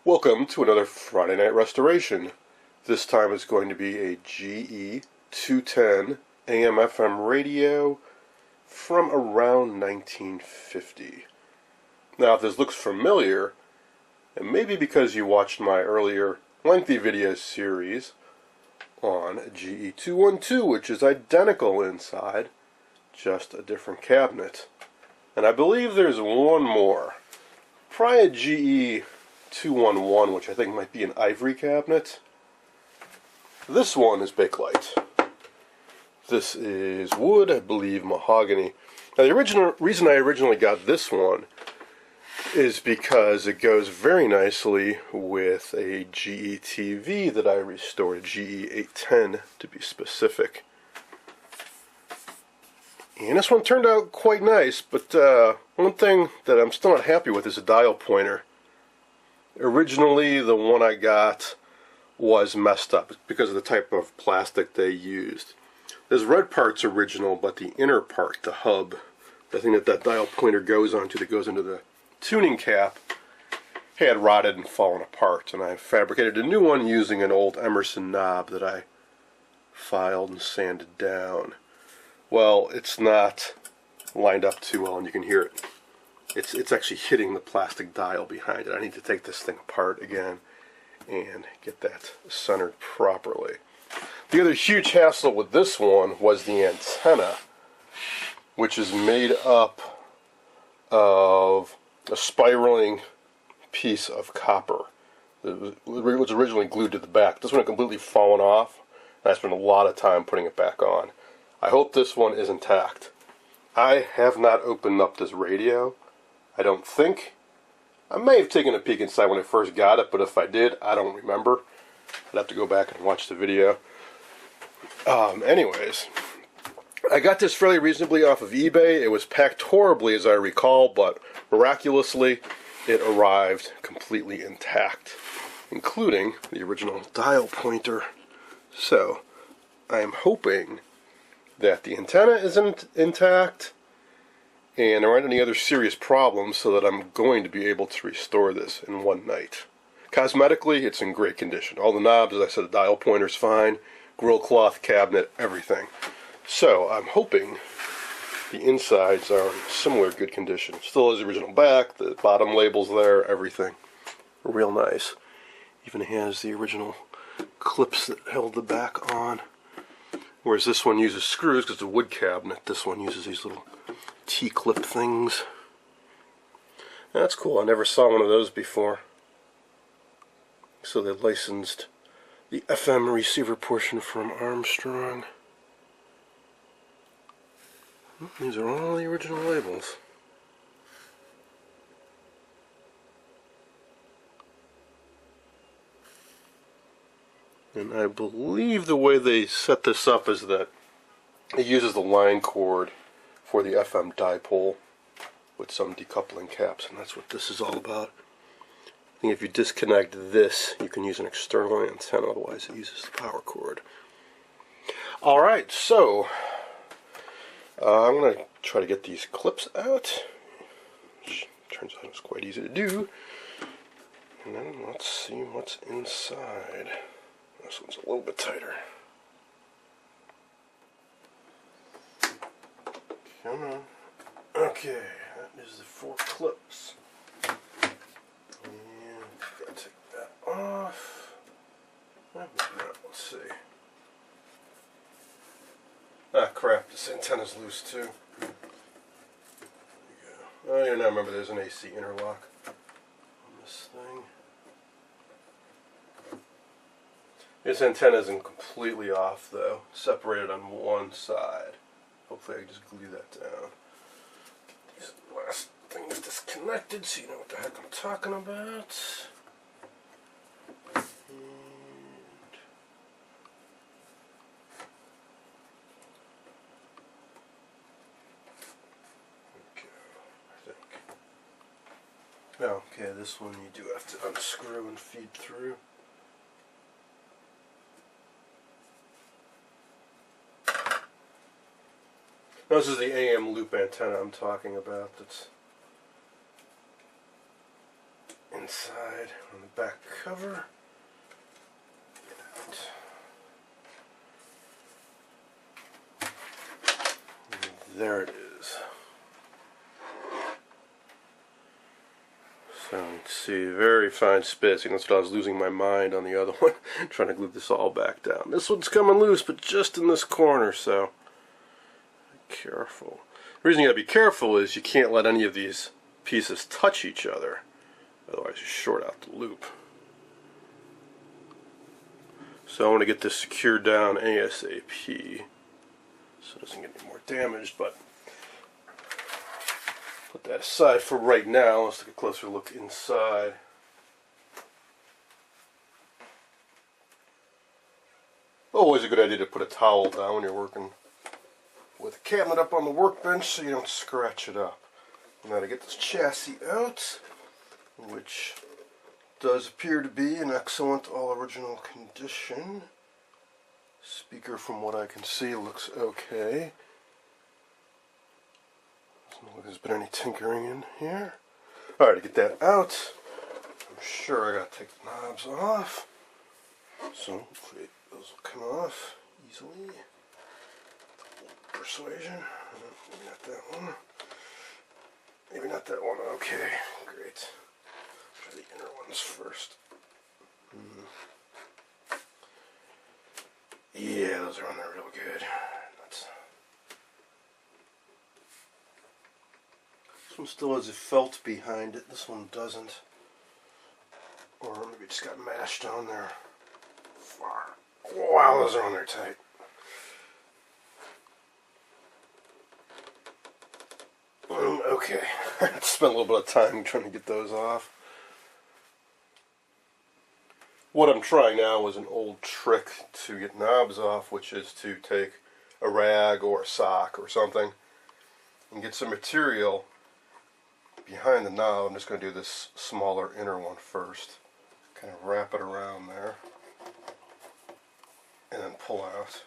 Welcome to another Friday Night Restoration. This time it's going to be a GE 210 AM/FM radio from around 1950. Now, if this looks familiar, it may be because you watched my earlier lengthy video series on GE 212, which is identical inside, just a different cabinet. And I believe there's one more. Probably a GE 211, which I think might be an ivory cabinet. This one is Bakelite. This is wood, I believe, mahogany. Now, the reason I originally got this one is because it goes very nicely with a GE TV that I restored, a GE 810 to be specific. And this one turned out quite nice, but one thing that I'm still not happy with is the dial pointer. Originally, the one I got was messed up because of the type of plastic they used. This red part's original, but the inner part, the hub, the thing that dial pointer goes onto, that goes into the tuning cap, had rotted and fallen apart. And I fabricated a new one using an old Emerson knob that I filed and sanded down. Well, it's not lined up too well, and you can hear it. It's actually hitting the plastic dial behind it. I need to take this thing apart again and get that centered properly. The other huge hassle with this one was the antenna, which is made up of a spiraling piece of copper that was originally glued to the back. This one had completely fallen off, and I spent a lot of time putting it back on. I hope this one is intact. I have not opened up this radio. I don't think. I may have taken a peek inside when I first got it, but if I did, I don't remember. I'd have to go back and watch the video. Anyways, I got this fairly reasonably off of eBay. It was packed horribly, as I recall, but miraculously, it arrived completely intact, including the original dial pointer. So, I'm hoping that the antenna isn't intact, and there aren't any other serious problems, so that I'm going to be able to restore this in one night. Cosmetically, it's in great condition. All the knobs, as I said, the dial pointer's fine, grill cloth, cabinet, everything. So, I'm hoping the insides are in similar good condition. Still has the original back, the bottom labels there, everything. Real nice. Even has the original clips that held the back on. Whereas this one uses screws because it's a wood cabinet. This one uses these little T-clip things. That's cool. I never saw one of those before. So they licensed the FM receiver portion from Armstrong. These are all the original labels. And I believe the way they set this up is that it uses the line cord for the FM dipole with some decoupling caps, and that's what this is all about. I think if you disconnect this, you can use an external antenna, otherwise it uses the power cord. Alright, so I'm going to try to get these clips out, which turns out it's quite easy to do. And then let's see what's inside. This one's a little bit tighter. Come on. Okay, that is the 4 clips. And gotta take that off. Let's see. Ah, crap, this antenna's loose too. There we go. Oh, yeah, now remember there's an AC interlock on this thing. This antenna isn't completely off though, separated on one side. Hopefully I can just glue that down. Get these last things disconnected so you know what the heck I'm talking about. Okay, this one you do have to unscrew and feed through. Now, this is the AM loop antenna I'm talking about that's in inside on the back cover. There it is. So you can see very fine spits. That's what I was losing my mind on the other one, trying to glue this all back down. This one's coming loose, but just in this corner, so be careful. The reason you gotta be careful is you can't let any of these pieces touch each other, otherwise you short out the loop. So I want to get this secured down ASAP so it doesn't get any more damaged, but put that aside for right now. Let's take a closer look inside. Always a good idea to put a towel down when you're working with a cabinet up on the workbench so you don't scratch it up. Now to get this chassis out, which does appear to be in excellent all original condition. Speaker, from what I can see, looks okay. Doesn't look like there's been any tinkering in here. Alright, to get that out, I'm sure I gotta take the knobs off. So hopefully those will come off easily. Persuasion. Maybe not that one. Maybe not that one. Okay, great. Try the inner ones first. Yeah, those are on there real good. This one still has a felt behind it. This one doesn't. Or maybe it just got mashed on there. Wow, those are on there tight. Okay, I spent a little bit of time trying to get those off. What I'm trying now is an old trick to get knobs off, which is to take a rag or a sock or something and get some material behind the knob. I'm just going to do this smaller inner one first. Kind of wrap it around there and then pull out.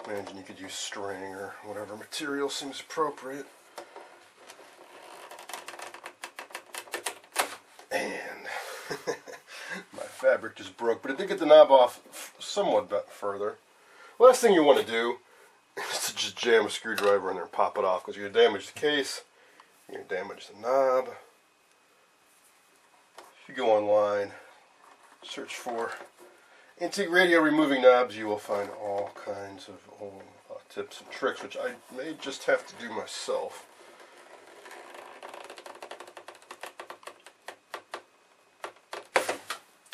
Imagine you could use string or whatever material seems appropriate. And my fabric just broke, but it did get the knob off somewhat further. Last thing you want to do is to just jam a screwdriver in there and pop it off, because you're going to damage the case, you're going to damage the knob. If you go online, search for antique radio removing knobs, you will find all kinds of old tips and tricks, which I may just have to do myself.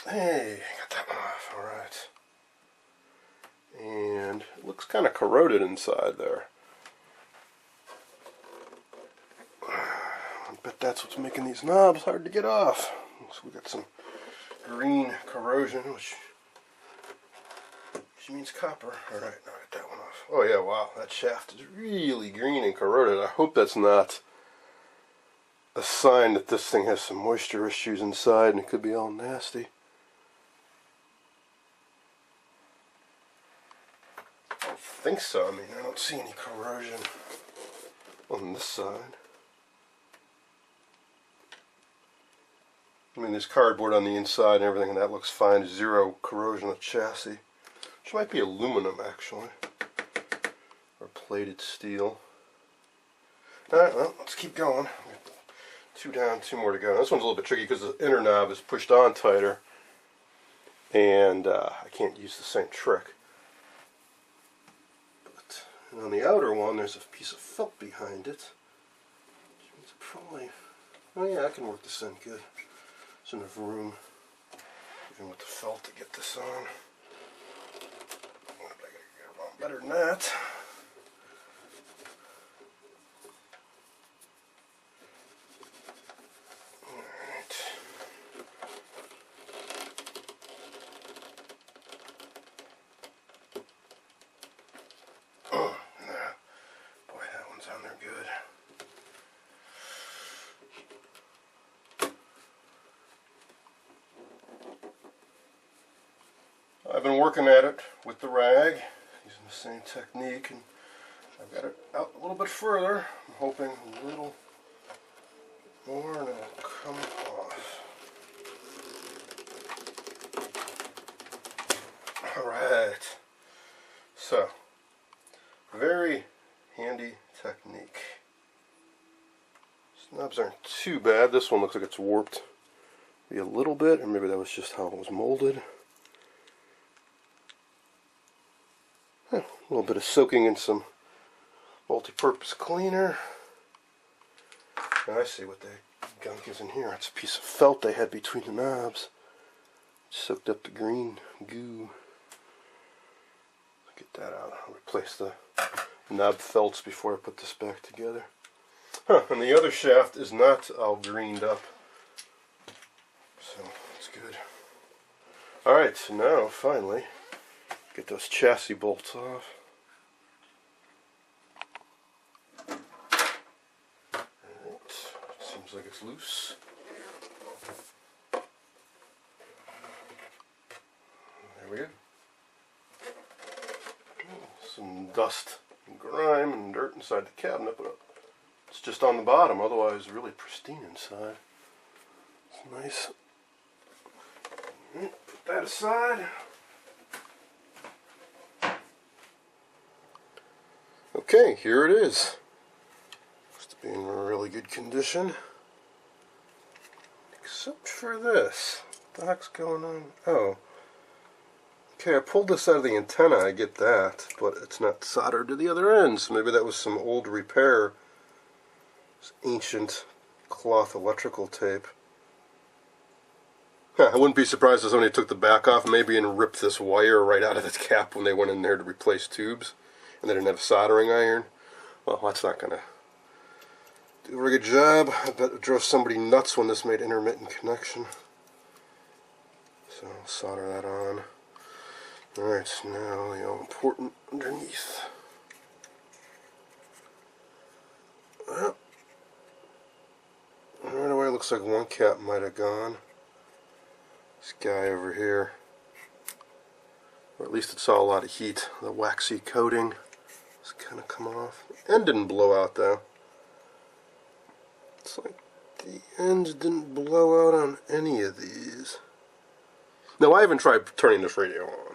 Hey, got that one off, alright. And it looks kind of corroded inside there. I bet that's what's making these knobs hard to get off. So we got some green corrosion, which means copper. Alright, now I got that one off. Oh yeah, wow, that shaft is really green and corroded. I hope that's not a sign that this thing has some moisture issues inside and it could be all nasty. I don't think so. I mean, I don't see any corrosion on this side. I mean, there's cardboard on the inside and everything, and that looks fine. Zero corrosion of chassis. Which might be aluminum, actually. Or plated steel. Alright, well, let's keep going. Two down, two more to go. This one's a little bit tricky because the inner knob is pushed on tighter. And I can't use the same trick. But on the outer one, there's a piece of felt behind it. Which means it probably... Oh yeah, I can work this in good. There's enough room, even with the felt, to get this on. Better than that. Alright. Oh, nah. Boy, that one's on there good. I've been working at it with the rag, using the same technique, and I've got it out a little bit further. I'm hoping a little more and it'll come off. knobs aren't too bad. This one looks like it's warped maybe a little bit, or maybe that was just how it was molded. A little bit of soaking in some multi-purpose cleaner. Now I see what the gunk is in here. It's a piece of felt they had between the knobs. Soaked up the green goo. Get that out. I'll replace the knob felts before I put this back together. And the other shaft is not all greened up. So that's good. Alright, so now finally get those chassis bolts off. Alright, seems like it's loose. There we go. Some dust and grime and dirt inside the cabinet, but it's just on the bottom, otherwise really pristine inside. It's nice. Put that aside. Okay, here it is. Must be in really good condition. Except for this. What the heck's going on? Oh. Okay, I pulled this out of the antenna, I get that, but it's not soldered to the other end, so maybe that was some old repair. This ancient cloth electrical tape. I wouldn't be surprised if somebody took the back off maybe and ripped this wire right out of the cap when they went in there to replace tubes, and they didn't have a soldering iron. Well, that's not going to do a very good job. I bet it drove somebody nuts when this made intermittent connection. So I'll solder that on. Alright, so now the all important underneath. Well, right away it looks like one cap might have gone. This guy over here, or at least it saw a lot of heat. The waxy coating has kind of come off. The end didn't blow out though. It's like the ends didn't blow out on any of these. Now I haven't tried turning this radio on.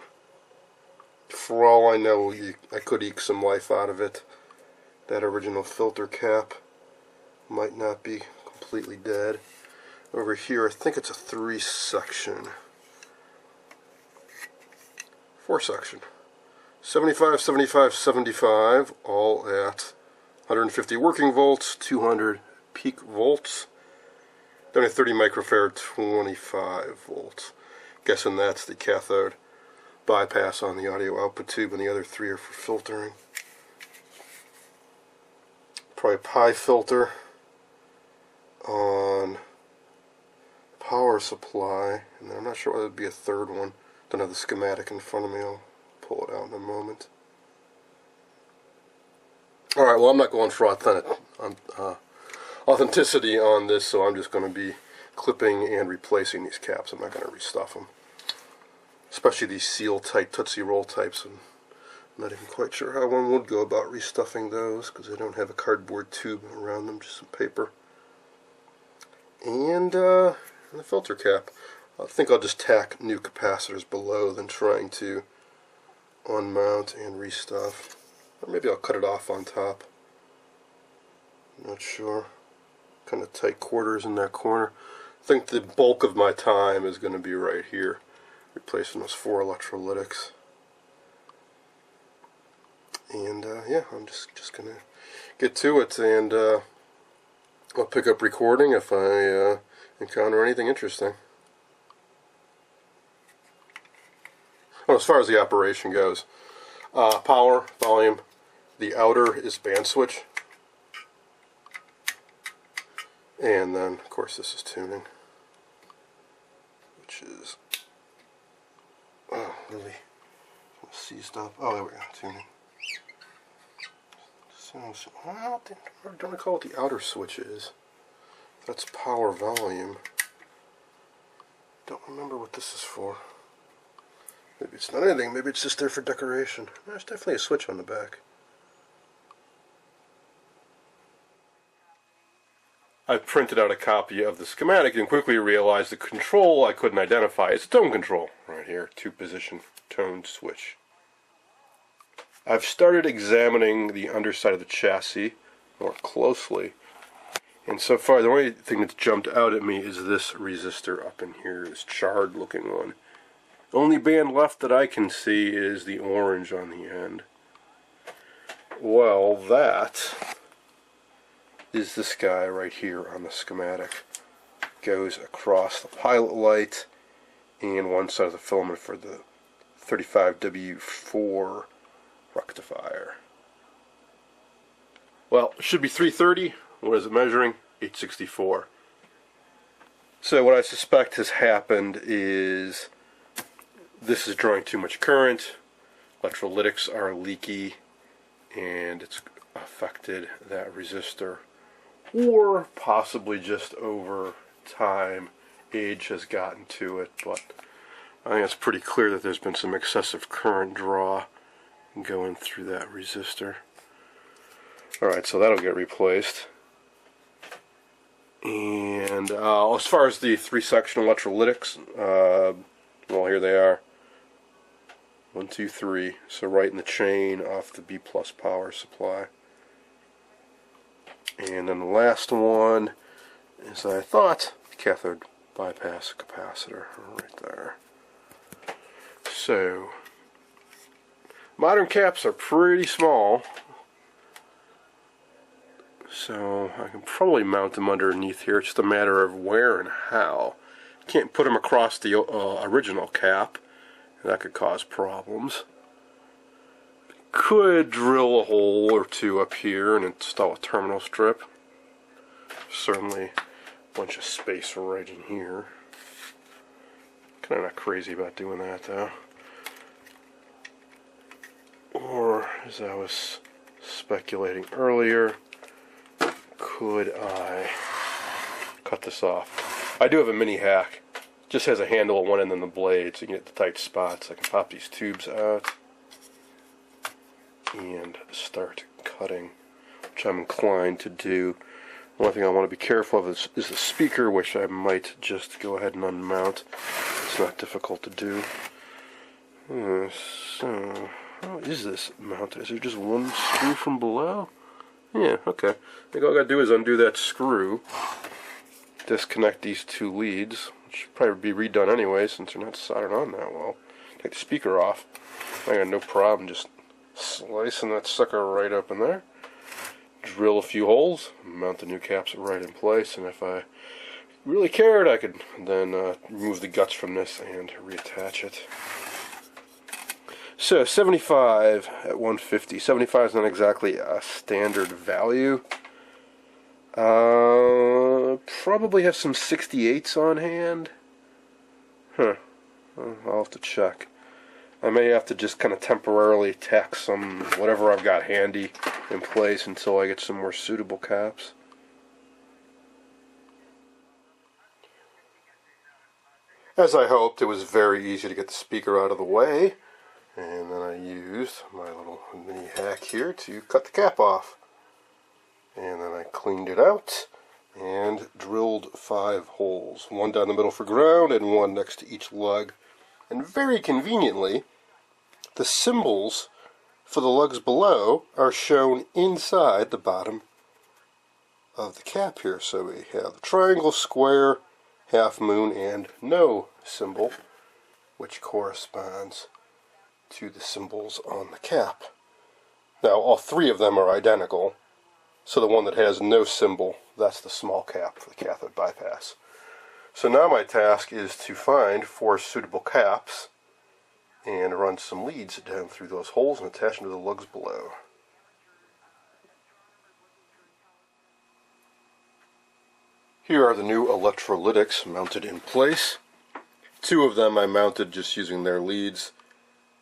For all I know, I could eke some life out of it. That original filter cap might not be completely dead. Over here, I think it's a 3-section. 4-section. 75, 75, 75, all at 150 working volts, 200 peak volts. Then a 30 microfarad, 25 volts. Guessing that's the cathode bypass on the audio output tube, and the other 3 are for filtering. Probably a pi filter on power supply, and I'm not sure whether it would be a third one. Don't have the schematic in front of me. I'll pull it out in a moment. Alright, well I'm not going for authenticity on this, so I'm just going to be clipping and replacing these caps. I'm not going to restuff them. Especially these seal type Tootsie Roll types. I'm not even quite sure how one would go about restuffing those, because they don't have a cardboard tube around them, just some paper. And the filter cap. I think I'll just tack new capacitors below than trying to unmount and restuff. Or maybe I'll cut it off on top. Not sure. Kind of tight quarters in that corner. I think the bulk of my time is going to be right here, replacing those 4 electrolytics. And yeah, I'm just going to get to it, and I'll pick up recording if I encounter anything interesting. Well, as far as the operation goes, power, volume, the outer is band switch, and then of course this is tuning, which is really seized up. Oh, there we go, tuning. So I don't recall what the outer switch is. That's power, volume. Don't remember what this is for. Maybe it's not anything, maybe it's just there for decoration. There's definitely a switch on the back. I printed out a copy of the schematic and quickly realized the control I couldn't identify. It's a tone control right here, 2-position tone switch. I've started examining the underside of the chassis more closely, And so far, the only thing that's jumped out at me is this resistor up in here, this charred looking one. Only band left that I can see is the orange on the end. Well, that is this guy right here on the schematic. Goes across the pilot light and one side of the filament for the 35W4 rectifier. Well, it should be 330. What is it measuring? 864. So what I suspect has happened is this is drawing too much current, electrolytics are leaky, and it's affected that resistor. Or possibly just over time, age has gotten to it, but I think it's pretty clear that there's been some excessive current draw going through that resistor. Alright, so that'll get replaced. And as far as the 3-section electrolytics, well, here they are. 1, 2, 3. So right in the chain off the B+ power supply. And then the last one is, I thought, the cathode bypass capacitor right there. So, modern caps are pretty small. So I can probably mount them underneath here. It's just a matter of where and how. Can't put them across the original cap. That could cause problems. Could drill a hole or two up here and install a terminal strip. Certainly a bunch of space right in here. Kind of not crazy about doing that though. Or, as I was speculating earlier, could I cut this off? I do have a mini hack. Just has a handle at one end and the blade, so you can get the tight spots. I can pop these tubes out and start cutting, which I'm inclined to do. One thing I want to be careful of is the speaker, which I might just go ahead and unmount. It's not difficult to do. So, how is this mounted? Is there just one screw from below? Yeah, okay. I think all I gotta do is undo that screw, disconnect these two leads, which should probably be redone anyway since they're not soldered on that well. Take the speaker off. I got no problem just slicing that sucker right up in there. Drill a few holes, mount the new caps right in place, and if I really cared, I could then remove the guts from this and reattach it. So 75 at 150. 75 is not exactly a standard value. Probably have some 68s on hand. I'll have to check. I may have to just kind of temporarily tack some whatever I've got handy in place until I get some more suitable caps. As I hoped, it was very easy to get the speaker out of the way. And then I used my little mini hack here to cut the cap off. And then I cleaned it out and drilled 5 holes. One down the middle for ground and one next to each lug. And very conveniently, the symbols for the lugs below are shown inside the bottom of the cap here. So we have the triangle, square, half moon, and no symbol, which corresponds to the symbols on the cap. Now all 3 of them are identical, so the one that has no symbol, that's the small cap for the cathode bypass. So now my task is to find 4 suitable caps and run some leads down through those holes and attach them to the lugs below. Here are the new electrolytics mounted in place. 2 of them I mounted just using their leads,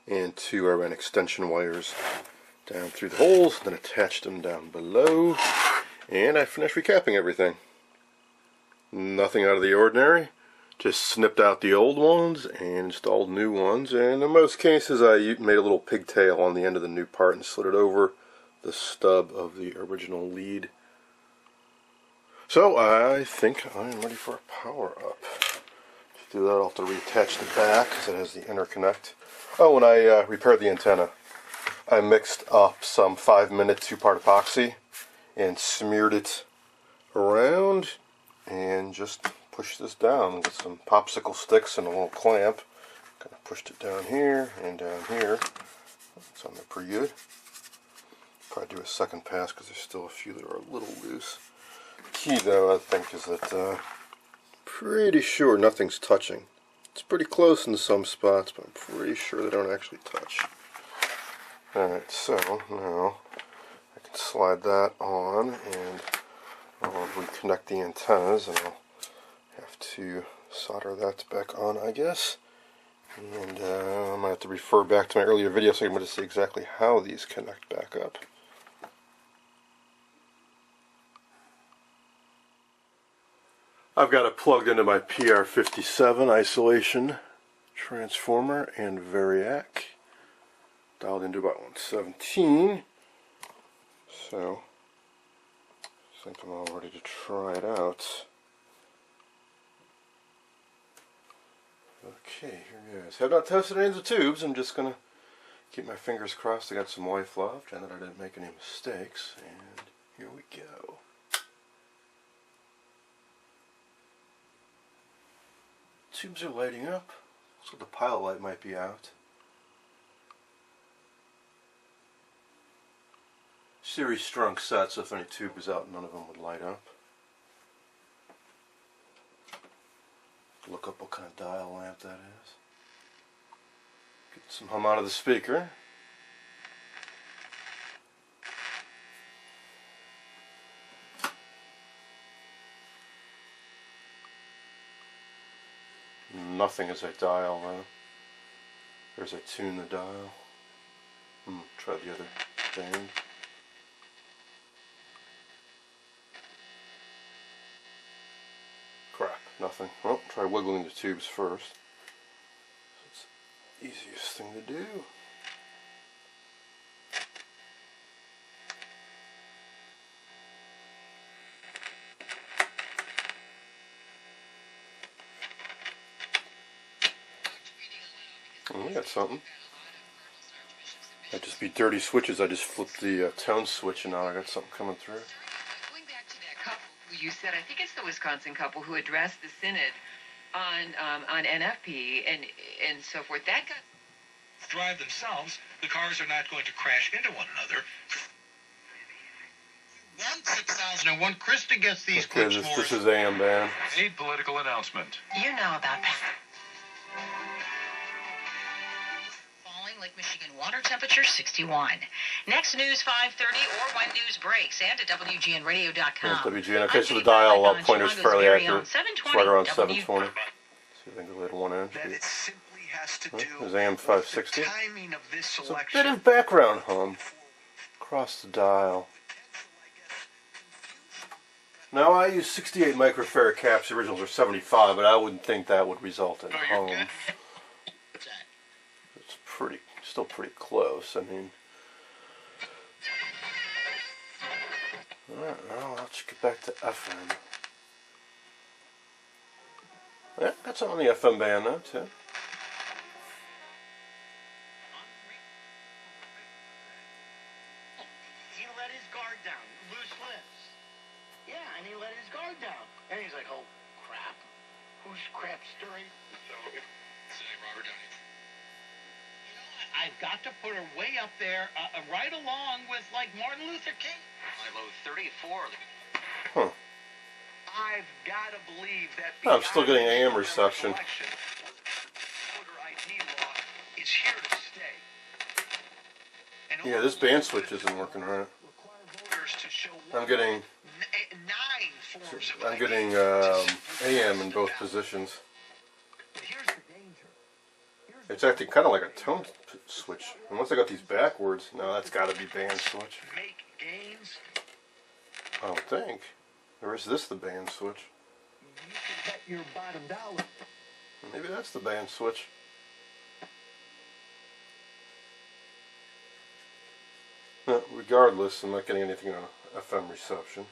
and 2 I ran extension wires down through the holes, then attached them down below, and I finished recapping everything. Nothing out of the ordinary, just snipped out the old ones and installed new ones, and in most cases I made a little pigtail on the end of the new part and slid it over the stub of the original lead. So I think I'm ready for a power up. To do that I'll have to reattach the back because it has the interconnect. Oh, when I repaired the antenna, I mixed up some 5-minute 2-part epoxy and smeared it around and just push this down with some popsicle sticks and a little clamp. Kind of pushed it down here and down here. It's on there pretty good. Probably do a second pass because there's still a few that are a little loose. Key though, I think, is that pretty sure nothing's touching. It's pretty close in some spots, but I'm pretty sure they don't actually touch. Alright, so now I can slide that on and I'll reconnect the antennas and I'll have to solder that back on, I guess. And I might have to refer back to my earlier video so I'm going to see exactly how these connect back up. I've got it plugged into my PR57 isolation transformer and variac. Dialed into about 117. So, I think I'm all ready to try it out. Okay, here goes. Have not tested any of the tubes. I'm just going to keep my fingers crossed I got some life left and that I didn't make any mistakes. And here we go. Tubes are lighting up, so the pilot light might be out. Series strung set, so if any tube is out, none of them would light up. Look up what kind of dial lamp that is. Get some hum out of the speaker. Nothing as I dial though. As I tune the dial. Try the other band. Crap, nothing. Well, try wiggling the tubes first. That's the easiest thing to do. We got something. Might just be dirty switches. I just flipped the tone switch and now I got something coming through. Going back to that couple who you said, I think it's the Wisconsin couple who addressed the synod on NFP and so forth. That got drive themselves. The cars are not going to crash into one another. 6001. Krista gets these okay, clips this is AM band. A political announcement. You know about Lake Michigan water temperature 61. Next news 5:30 or when news breaks and at WGNradio.com. WGN. Okay, so the dial pointer is fairly accurate. It's right around 720. See if I can go later 1 inch. That it simply has to do There's AM 560. with the timing of this So a selection. bit of background hum across the dial. Now I use 68 microfarad caps. The originals are 75, but I wouldn't think that would result in hum. It's still pretty close. I mean, alright, now let's get back to FM. Yeah, got something on the FM band now too. He let his guard down, loose lips. Yeah, and he let his guard down. And he's like, oh, crap. Who's crap stirring? So, Robert Downey. I've got to put her way up there, right along with, like, Martin Luther King. I load 34. Huh. I've got to believe that I'm still getting AM reception. Voter ID law is here to stay. And Yeah, this band switch isn't working right. I'm getting AM in both positions. It's acting kind of like a tone switch. Unless I got these backwards, no, that's got to be band switch. I don't think. Or is this the band switch? Maybe that's the band switch. No, regardless, I'm not getting anything on FM reception.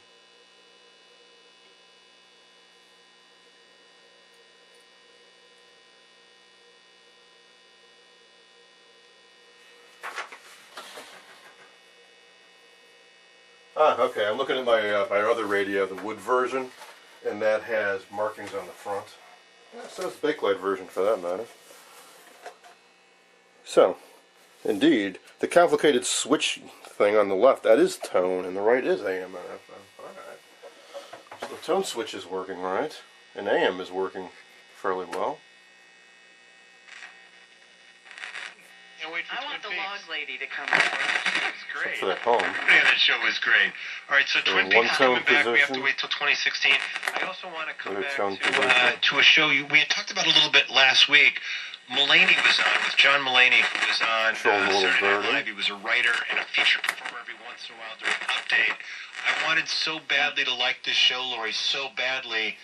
Ah, okay. I'm looking at my my other radio, the wood version, and that has markings on the front. Yeah, so it's the Bakelite version for that matter. So, indeed, the complicated switch thing on the left, that is tone, and the right is AM and FM. Alright. So the tone switch is working right, and AM is working fairly well. Can't wait for I want the Twin log Peaks. lady to come over. That's great. For that home. Yeah, that show was great. All right, so Twin one Peaks is tone coming back. We have to position. wait till 2016. I also want to come Another back tone position. to a show we had talked about a little bit last week. Mulaney was on with John Mulaney, who was on Control Little Saturday Night Birdie. Live. He was a writer and a feature performer every once in a while during Update. I wanted so badly to like this show, Lori, so badly.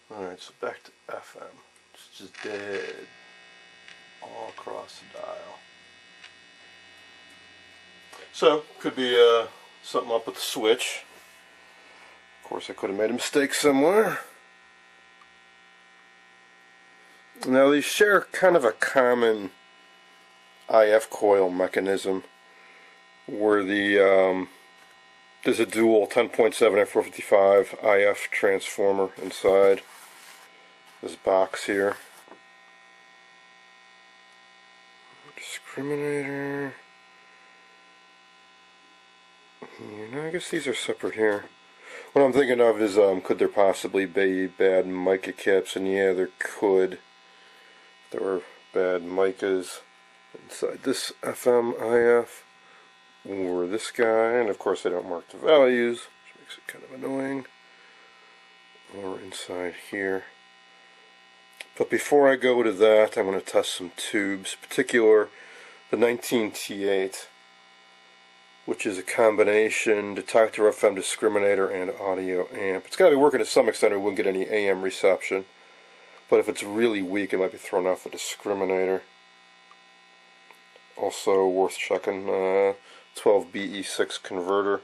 Alright, so back to FM. It's just dead all across the dial. So, could be something up with the switch. Of course, I could have made a mistake somewhere. Now, these share kind of a common IF coil mechanism where there's a dual 10.7 F455 IF transformer inside this box here. Discriminator. No, I guess these are separate here. What I'm thinking of is, could there possibly be bad mica caps? And yeah, there could. There were bad micas inside this FM IF or this guy, and of course they don't mark the values, which makes it kind of annoying. Or inside here. But before I go to that, I'm going to test some tubes, in particular the 19T8, which is a combination detector, FM discriminator, and audio amp. It's got to be working to some extent or we won't get any AM reception. But if it's really weak, it might be thrown off the discriminator. Also worth checking, 12BE6 converter.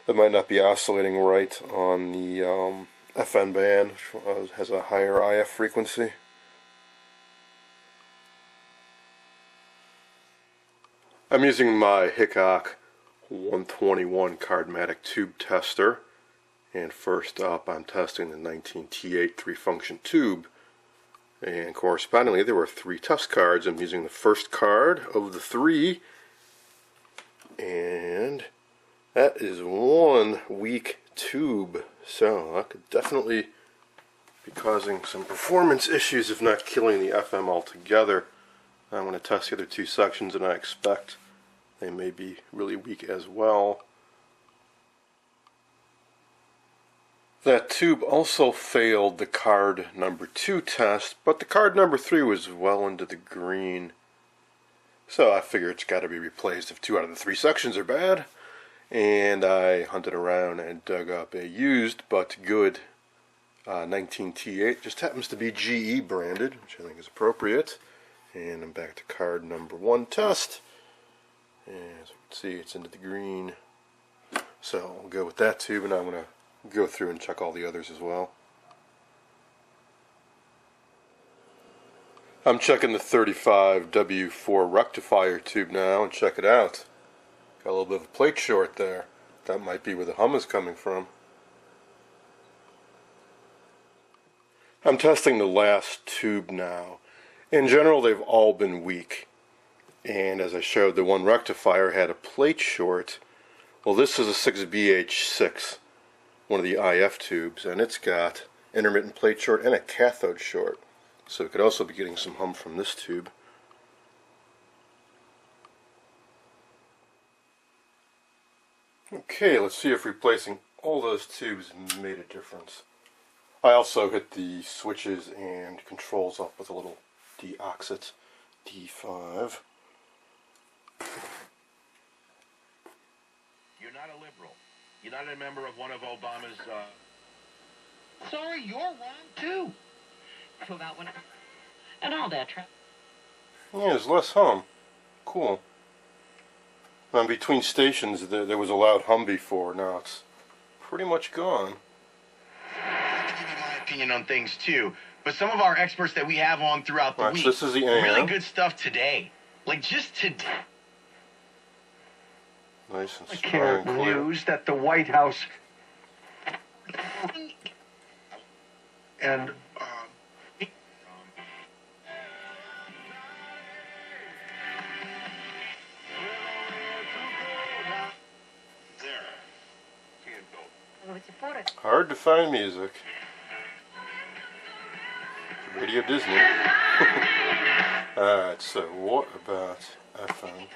It might not be oscillating right on the FN band, which has a higher IF frequency. I'm using my Hickok 121 Cardmatic tube tester. And first up, I'm testing the 19T8 3-function tube. And correspondingly, there were 3 test cards. I'm using the first card of the 3. And that is one weak tube. So that could definitely be causing some performance issues, if not killing the FM altogether. I'm going to test the other 2 sections, and I expect they may be really weak as well. That tube also failed the card number 2 test, but the card number 3 was well into the green. So I figure it's got to be replaced if 2 out of the 3 sections are bad. And I hunted around and dug up a used but good 19T8. Just happens to be GE branded, which I think is appropriate. And I'm back to card number 1 test. And as you can see, it's into the green. So I'll go with that tube, and I'm going to go through and check all the others as well. I'm checking the 35W4 rectifier tube now, and check it out. Got a little bit of a plate short there. That might be where the hum is coming from. I'm testing the last tube now. In general, they've all been weak. And as I showed, the one rectifier had a plate short. Well, this is a 6BH6. One of the IF tubes, and it's got intermittent plate short and a cathode short, so it could also be getting some hum from this tube. Okay, let's see if replacing all those tubes made a difference. I also hit the switches and controls up with a little deoxit D5. You're not a liberal. You're not a member of one of Obama's, Sorry, you're wrong, too. About when and all that. Yeah, there's less hum. Cool. Now, between stations, there was a loud hum before. Now it's pretty much gone. I have to give you my opinion on things, too. But some of our experts that we have on throughout the week, This is the AM. really good stuff today. Like, just today. Nice and I strong can't and clear. news that the White House and Hard to find music. Radio Disney. Alright, so what about FM?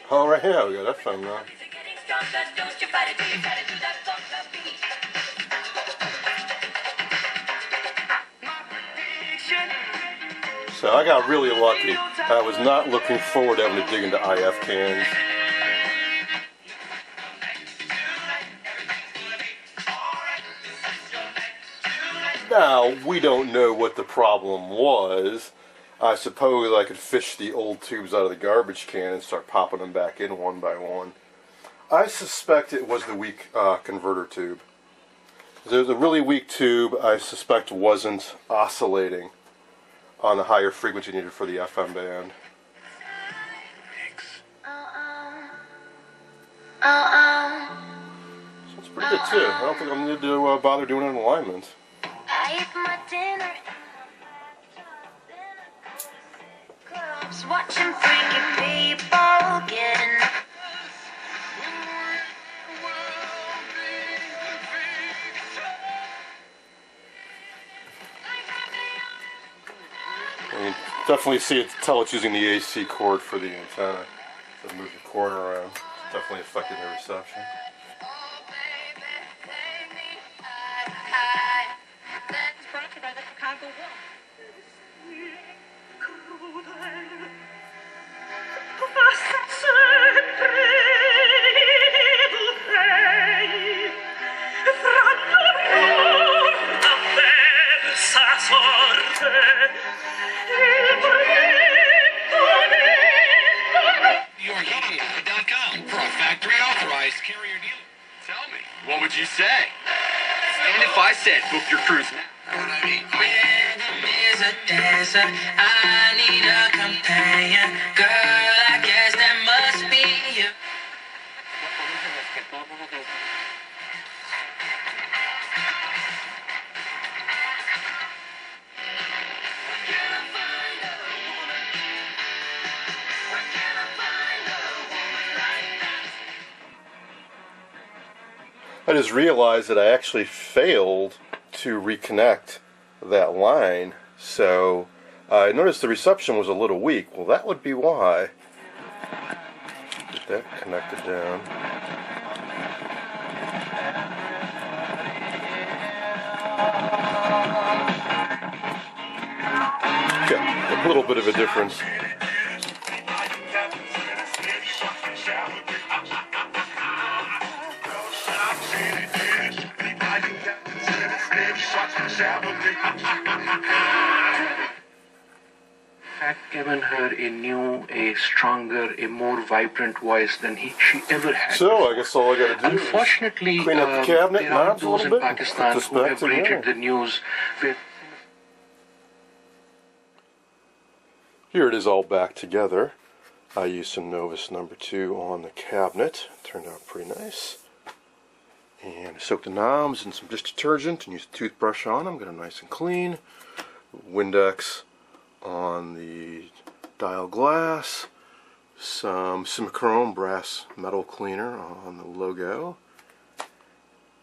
Oh, right here, we got FM now. So I got really lucky. I was not looking forward to having to dig into IF cans. Now, we don't know what the problem was. I suppose I could fish the old tubes out of the garbage can and start popping them back in one by one. I suspect it was the weak converter tube. There's a really weak tube I suspect wasn't oscillating on the higher frequency needed for the FM band. So it's pretty good too. I don't think I'll need to bother doing an alignment. I ate my dinner. Clubs watching freaky people getting. You can definitely tell it's using the AC cord for the antenna. So move the cord around. It's definitely affecting the reception. YourHeatingAid.com for a factory authorized carrier dealer. Tell me, what would you say? And if I said book your cruise now? What I mean? Rhythm is a dancer. I need a companion. Girl, I guess that must be you. I just realized that I actually failed to reconnect that line, so I noticed the reception was a little weak. Well, that would be why. Get that connected down. Okay, a little bit of a difference. In fact, Kevin heard a new, a stronger, a more vibrant voice than she ever had. So I guess all I got to do Unfortunately, is clean up the cabinet there are knobs a those little in bit and Pakistan put this who back have together. rated the news with. Here it is all back together. I used some Novus number 2 on the cabinet. Turned out pretty nice. And I soaked the knobs in some dish detergent and used a toothbrush on them. Got them nice and clean. Windex on the dial glass. Some Simichrome brass metal cleaner on the logo.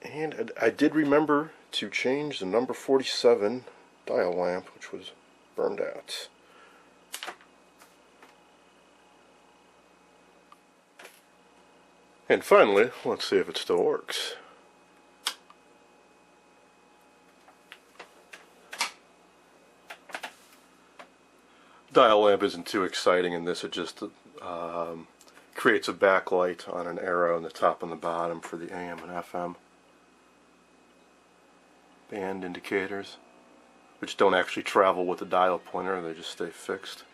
And I did remember to change the number 47 dial lamp, which was burned out. And finally, let's see if it still works. Dial lamp isn't too exciting in this. It just creates a backlight on an arrow on the top and the bottom for the AM and FM band indicators, which don't actually travel with the dial pointer. They just stay fixed.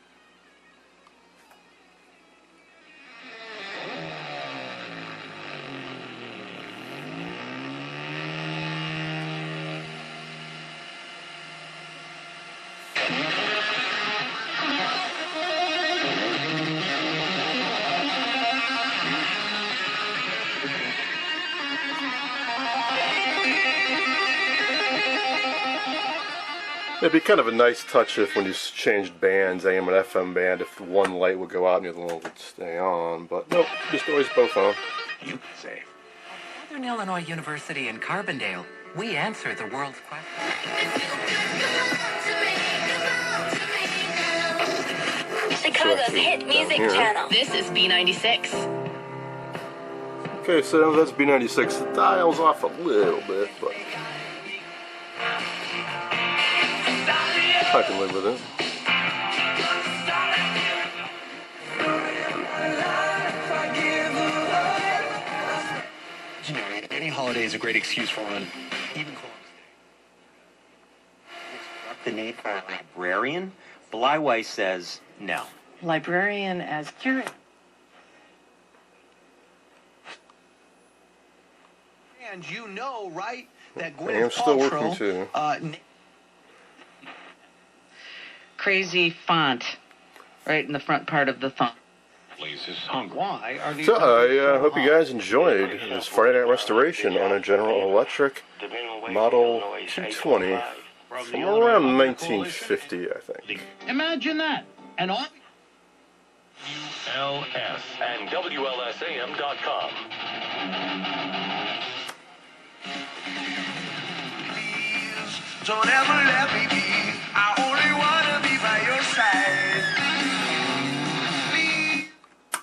It'd be kind of a nice touch if when you changed bands, AM and FM band, if one light would go out and the other one would stay on. But nope, just always both on. You say. Northern Illinois University in Carbondale, we answer the world's questions. Chicago's hit music channel. This is B96. Okay, so that's B96. The dial's off a little bit, but I can live with it. You know, any holiday is a great excuse for one, even Columbus Day. The need for a librarian? Blyweiss says no. Librarian as curator. And you know, right, that I am Gwyneth still working too. Crazy font right in the front part of the font. Why are these? So I hope you guys enjoyed this Friday Night Restoration on a General Electric Model 220 from around 1950, I think. Imagine that. And all. LS and WLSAM.com. Don't ever let me